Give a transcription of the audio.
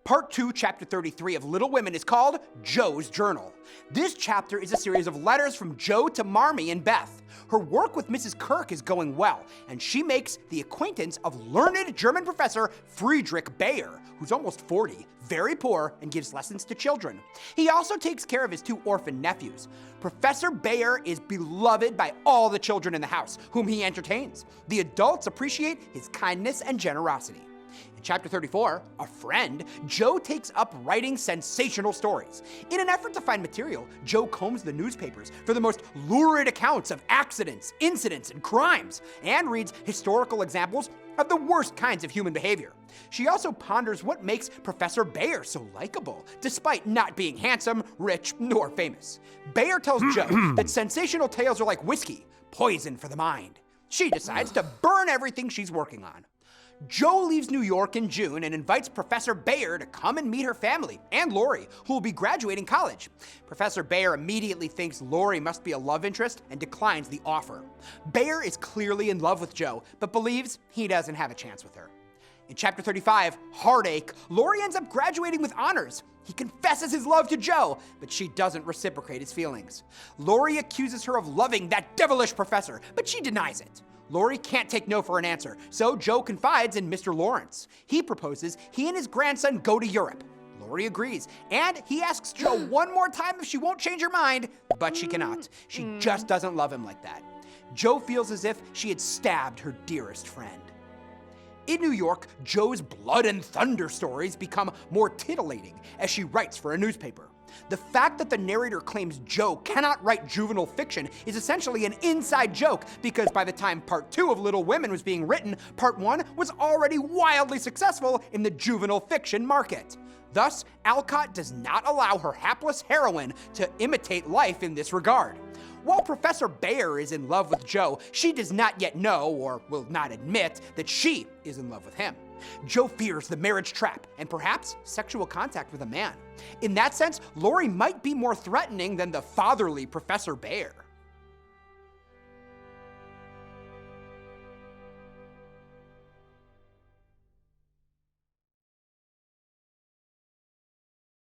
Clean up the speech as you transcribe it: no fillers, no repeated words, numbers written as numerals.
Part 2, Chapter 33 of Little Women is called Jo's Journal. This chapter is a series of letters from Jo to Marmee and Beth. Her work with Mrs. Kirk is going well, and she makes the acquaintance of learned German professor Friedrich Bayer, who's almost 40, very poor, and gives lessons to children. He also takes care of his 2 orphan nephews. Professor Bayer is beloved by all the children in the house, whom he entertains. The adults appreciate his kindness and generosity. In Chapter 34, A Friend, Jo takes up writing sensational stories. In an effort to find material, Jo combs the newspapers for the most lurid accounts of accidents, incidents, and crimes, and reads historical examples of the worst kinds of human behavior. She also ponders what makes Professor Bayer so likable, despite not being handsome, rich, nor famous. Bayer tells Jo that sensational tales are like whiskey, poison for the mind. She decides to burn everything she's working on. Jo leaves New York in June and invites Professor Bayer to come and meet her family and Lori, who will be graduating college. Professor Bayer immediately thinks Lori must be a love interest and declines the offer. Bayer is clearly in love with Jo, but believes he doesn't have a chance with her. In Chapter 35, Heartache, Lori ends up graduating with honors. He confesses his love to Jo, but she doesn't reciprocate his feelings. Lori accuses her of loving that devilish professor, but she denies it. Lori can't take no for an answer, so Jo confides in Mr. Lawrence. He proposes he and his grandson go to Europe. Lori agrees, and he asks Jo one more time if she won't change her mind, but she cannot. She just doesn't love him like that. Jo feels as if she had stabbed her dearest friend. In New York, Jo's blood and thunder stories become more titillating as she writes for a newspaper. The fact that the narrator claims Jo cannot write juvenile fiction is essentially an inside joke, because by the time Part 2 of Little Women was being written, Part 1 was already wildly successful in the juvenile fiction market. Thus, Alcott does not allow her hapless heroine to imitate life in this regard. While Professor Bayer is in love with Jo, she does not yet know, or will not admit, that she is in love with him. Jo fears the marriage trap and perhaps sexual contact with a man. In that sense, Lori might be more threatening than the fatherly Professor Bayer.